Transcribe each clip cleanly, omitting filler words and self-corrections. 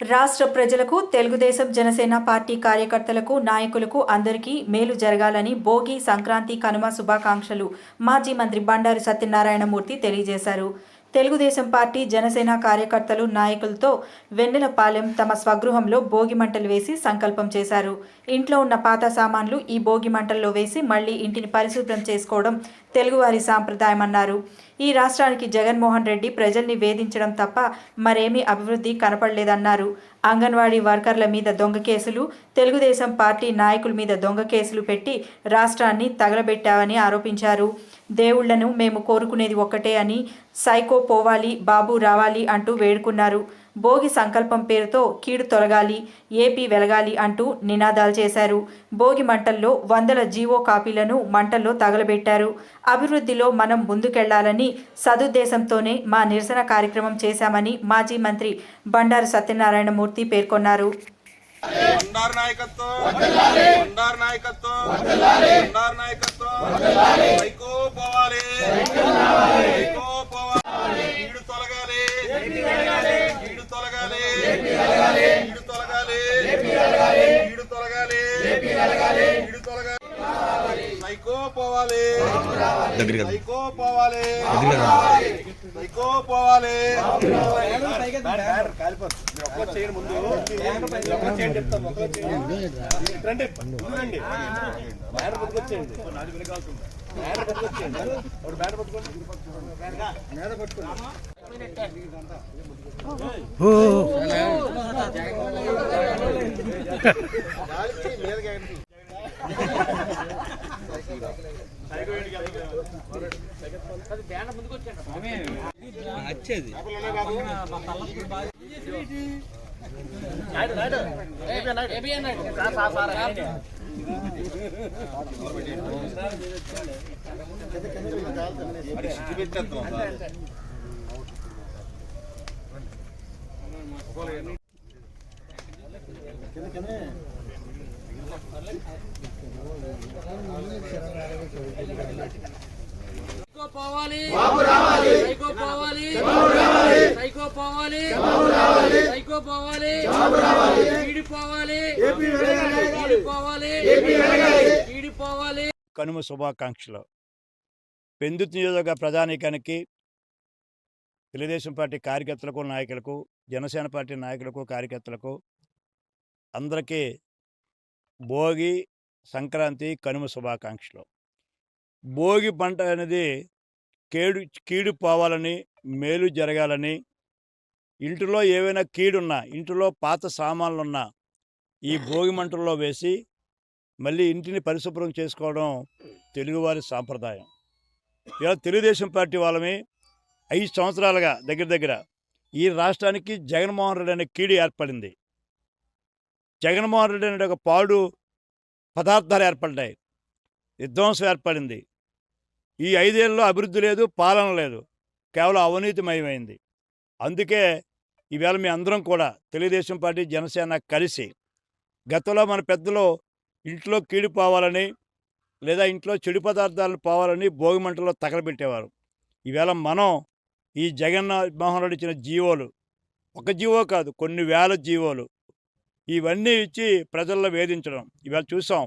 రాష్ట్ర ప్రజలకు, తెలుగుదేశం జనసేన పార్టీ కార్యకర్తలకు, నాయకులకు అందరికీ మేలు జరగాలని భోగి, సంక్రాంతి, కనుమ శుభాకాంక్షలు మాజీ మంత్రి బండారు సత్యనారాయణమూర్తి తెలియజేశారు. తెలుగుదేశం పార్టీ, జనసేన కార్యకర్తలు, నాయకులతో వెన్నెలపాలెం తమ స్వగృహంలో భోగి మంటలు వేసి సంకల్పం చేశారు. ఇంట్లో ఉన్న పాత సామాన్లు ఈ భోగి మంటల్లో వేసి మళ్లీ ఇంటిని పరిశుభ్రం చేసుకోవడం తెలుగువారి సాంప్రదాయమన్నారు. ఈ రాష్ట్రానికి జగన్మోహన్ రెడ్డి ప్రజల్ని వేధించడం తప్ప మరేమీ అభివృద్ధి కనపడలేదన్నారు. అంగన్వాడీ వర్కర్ల మీద దొంగ కేసులు, తెలుగుదేశం పార్టీ నాయకుల మీద దొంగ కేసులు పెట్టి రాష్ట్రాన్ని తగలబెట్టావని ఆరోపించారు. దేవుళ్లను మేము కోరుకునేది ఒక్కటే అని, సైకో పోవాలి, బాబు రావాలి అంటూ వేడుకున్నారు. భోగి సంకల్పం పేరుతో కీడు తొలగాలి, ఏపీ వెలగాలి అంటూ నినాదాలు చేశారు. భోగి మంటల్లో వందల జీవో కాపీలను మంటల్లో తగలబెట్టారు. అభివృద్ధిలో మనం ముందుకెళ్లాలని సదుద్దేశంతోనే మా నిరసన కార్యక్రమం చేశామని మాజీ మంత్రి బండారు సత్యనారాయణమూర్తి పేర్కొన్నారు. పోవాలి కనుమ శుభాకాంక్షలు. పెందుర్తి నియోజకవర్గ ప్రజానీకానికి, తెలుగుదేశం పార్టీ కార్యకర్తలకు, నాయకులకు, జనసేన పార్టీ నాయకులకు, కార్యకర్తలకు అందరికీ భోగి, సంక్రాంతి, కనుమ శుభాకాంక్షలు. భోగి పంట అనేది కీడు పోవాలని, మేలు జరగాలని, ఇంటిలో ఏవైనా కీడున్నా, ఇంటిలో పాత సామాన్లున్నా ఈ భోగి మంటల్లో వేసి మళ్ళీ ఇంటిని పరిశుభ్రం చేసుకోవడం తెలుగువారి సాంప్రదాయం. ఇలా తెలుగుదేశం పార్టీ వాళ్ళమి 5 సంవత్సరాలుగా దగ్గర ఈ రాష్ట్రానికి జగన్మోహన్ రెడ్డి అనే కీడు ఏర్పడింది. జగన్మోహన్ రెడ్డి అనే ఒక పాడు పదార్థాలు ఏర్పడ్డాయి, విధ్వంసం ఏర్పడింది. ఈ 5 ఏళ్ళలో అభివృద్ధి లేదు, పాలన లేదు, కేవలం అవినీతిమయమైంది. అందుకే ఈవేళ మీ అందరం కూడా తెలుగుదేశం పార్టీ, జనసేన కలిసి గతంలో మన పెద్దలు ఇంట్లో కీడు పోవాలని లేదా ఇంట్లో చెడు పదార్థాలను పోవాలని భోగి మంటల్లో తగలబెట్టేవారు. ఈవేళ మనం ఈ జగన్మోహన్ రెడ్డి ఇచ్చిన జీవోలు, ఒక జీవో కాదు, కొన్ని వేల జీవోలు ఇవన్నీ ఇచ్చి ప్రజల్లో వేధించడం ఇవాళ చూసాం.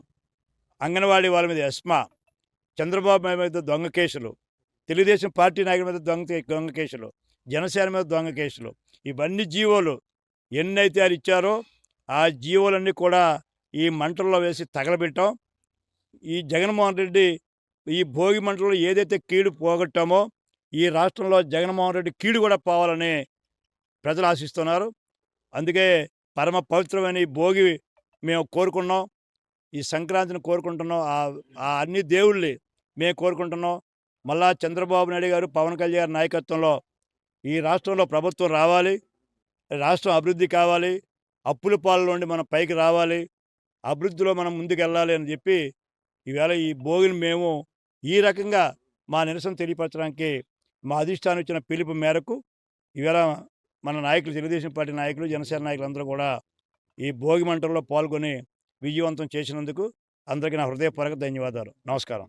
అంగన్వాడీ వాళ్ళ మీద ఎస్మా, చంద్రబాబు మీద దొంగ కేసులు, తెలుగుదేశం పార్టీ నాయకుల మీద దొంగ కేసులు, జనసేన మీద దొంగ కేసులు, ఇవన్నీ జీవోలు ఎన్నైతే అది ఇచ్చారో ఆ జీవోలన్నీ కూడా ఈ మంటల్లో వేసి తగలబెట్టాం. ఈ జగన్మోహన్ రెడ్డి ఈ భోగి మంటల్లో ఏదైతే కీడు పోగొట్టామో ఈ రాష్ట్రంలో జగన్మోహన్ రెడ్డి కీడు కూడా పోవాలని ప్రజలు ఆశిస్తున్నారు. అందుకే పరమ పవిత్రమైన ఈ భోగి మేము కోరుకున్నాం, ఈ సంక్రాంతిని కోరుకుంటున్నాం, ఆ అన్ని దేవుళ్ళని మేము కోరుకుంటున్నాం. మళ్ళా చంద్రబాబు నాయుడు గారు, పవన్ కళ్యాణ్ నాయకత్వంలో ఈ రాష్ట్రంలో ప్రభుత్వం రావాలి, రాష్ట్రం అభివృద్ధి కావాలి, అప్పుల పాల నుండి మనం పైకి రావాలి, అభివృద్ధిలో మనం ముందుకెళ్ళాలి అని చెప్పి ఈవేళ ఈ భోగిని మేము ఈ రకంగా మా నిరసన తెలియపరచడానికి మా అధిష్టానం ఇచ్చిన పిలుపు మేరకు ఈవేళ మన నాయకులు, తెలుగుదేశం పార్టీ నాయకులు, జనసేన నాయకులు అందరూ కూడా ఈ భోగి మంటల్లో పాల్గొని విజయవంతం చేసినందుకు అందరికీ నా హృదయపూర్వక ధన్యవాదాలు. నమస్కారం.